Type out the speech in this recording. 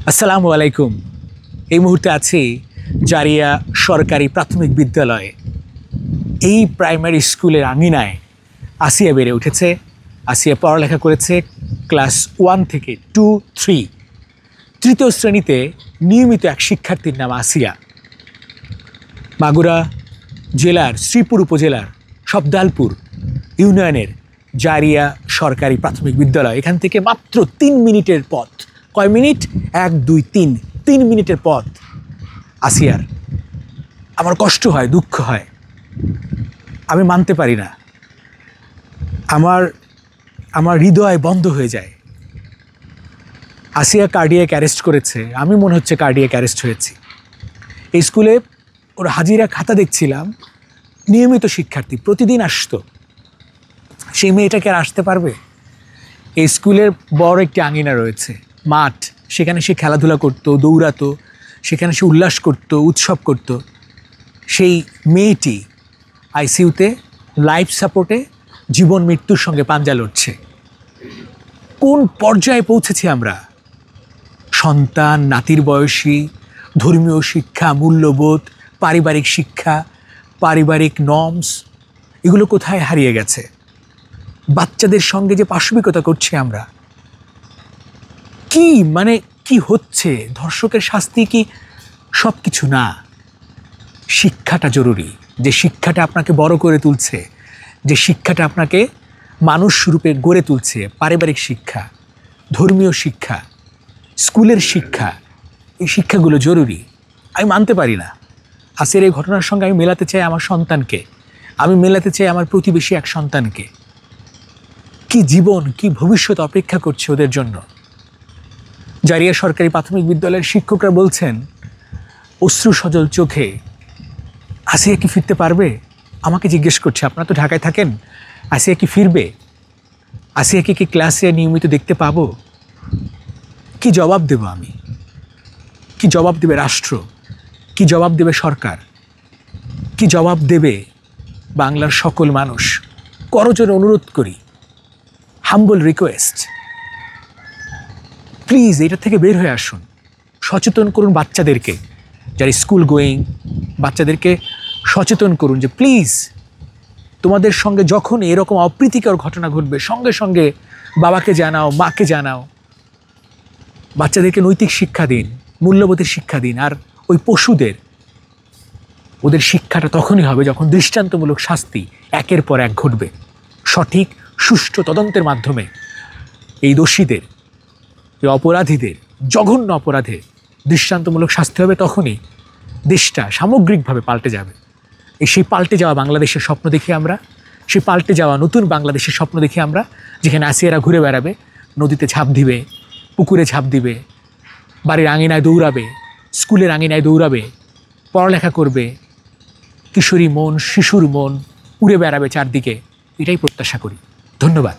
আসসালামু আলাইকুম। এই মুহূর্তে আছি জারিয়া সরকারি প্রাথমিক বিদ্যালয়ে। এই প্রাইমারি স্কুলের আঙিনায় আসিয়া বেড়ে উঠেছে। আসিয়া পড়ালেখা করেছে ক্লাস 1 থেকে 2, 3। তৃতীয় শ্রেণীতে নিয়মিত এক শিক্ষার্থীর নাম আসিয়া। মাগুরা জেলার শ্রীপুর উপজেলার সবদালপুর ইউনিয়নের জারিয়া সরকারি প্রাথমিক বিদ্যালয়। এখান থেকে মাত্র 3 মিনিটের পথ। কয় মিনিট? 1, 2, 3 মিনিটের পথ আসিয়ার। আমার কষ্ট হয়, দুঃখ হয়, আমি মানতে পারি না। আমার হৃদয় বন্ধ হয়ে যায়। আসিয়া কার্ডিয়াক অ্যারেস্ট করেছে, আমি মনে হচ্ছে কার্ডিয়াক অ্যারেস্ট হয়েছি। এই স্কুলে ওর হাজিরা খাতা দেখছিলাম, নিয়মিত শিক্ষার্থী প্রতিদিন আসতো। সেই মেয়েটাকে আর আসতে পারবে? এই স্কুলের বড় একটি আঙিনা রয়েছে, মাঠ, সেখানে সে খেলাধুলা করতো, দৌড়াতো, সেখানে সে উল্লাস করতো, উৎসব করত। সেই মেয়েটি আইসিইউতে লাইফ সাপোর্টে জীবন মৃত্যুর সঙ্গে পাঞ্জা লড়ছে। কোন পর্যায়ে পৌঁছেছি আমরা? সন্তান, নাতির বয়সী, ধর্মীয় শিক্ষা, মূল্যবোধ, পারিবারিক শিক্ষা, পারিবারিক নর্মস, এগুলো কোথায় হারিয়ে গেছে? বাচ্চাদের সঙ্গে যে পাশবিকতা করছি আমরা, কি হচ্ছে? ধর্ষকের শাস্তি কি সব কিছু না? শিক্ষাটা জরুরি। যে শিক্ষাটা আপনাকে বড় করে তুলছে, যে শিক্ষাটা আপনাকে মানুষ রূপে গড়ে তুলছে, পারিবারিক শিক্ষা, ধর্মীয় শিক্ষা, স্কুলের শিক্ষা, এই শিক্ষাগুলো জরুরি। আমি মানতে পারি না। আজকের এই ঘটনার সঙ্গে আমি মেলাতে চাই আমার সন্তানকে, আমি মেলাতে চাই আমার প্রতিবেশী এক সন্তানকে। কি জীবন, কি ভবিষ্যৎ অপেক্ষা করছে ওদের জন্য। জারিয়া সরকারি প্রাথমিক বিদ্যালয়ের শিক্ষকরা বলছেন অশ্রু সজল চোখে, আসিয়া কি ফিরতে পারবে? আমাকে জিজ্ঞেস করছে, আপনারা তো ঢাকায় থাকেন, আসিয়া কি ফিরবে? আসিয়াকে কি ক্লাসে নিয়মিত দেখতে পাবো? কি জবাব দেব আমি? কি জবাব দেবে রাষ্ট্র? কি জবাব দেবে সরকার? কি জবাব দেবে বাংলার সকল মানুষ? করজোড়ে অনুরোধ করি, হাম্বল রিকোয়েস্ট, প্লিজ এটা থেকে বের হয়ে আসুন। সচেতন করুন বাচ্চাদেরকে, যারা স্কুল গোয়িং বাচ্চাদেরকে সচেতন করুন যে প্লিজ তোমাদের সঙ্গে যখন এরকম অপ্রীতিকর ঘটনা ঘটবে সঙ্গে সঙ্গে বাবাকে জানাও, মাকে জানাও। বাচ্চাদেরকে নৈতিক শিক্ষা দিন, মূল্যবোধের শিক্ষা দিন। আর ওই পশুদের, ওদের শিক্ষাটা তখনই হবে যখন দৃষ্টান্তমূলক শাস্তি একের পর এক ঘটবে। সঠিক সুষ্ঠু তদন্তের মাধ্যমে এই দোষীদের, এই অপরাধীদের, জঘন্য অপরাধে দৃষ্টান্তমূলক শাস্তি হবে। তখনই দেশটা সামগ্রিকভাবে পাল্টে যাবে। সেই পাল্টে যাওয়া বাংলাদেশের স্বপ্ন দেখি আমরা, সেই পাল্টে যাওয়া নতুন বাংলাদেশের স্বপ্ন দেখি আমরা, যেখানে আসিয়ারা ঘুরে বেড়াবে, নদীতে ঝাঁপ দিবে, পুকুরে ঝাঁপ দিবে, বাড়ির আঙিনায় দৌড়াবে, স্কুলের আঙিনায় দৌড়াবে, পড়ালেখা করবে, কিশোরী মন, শিশুর মন উড়ে বেড়াবে চারদিকে। এটাই প্রত্যাশা করি। ধন্যবাদ।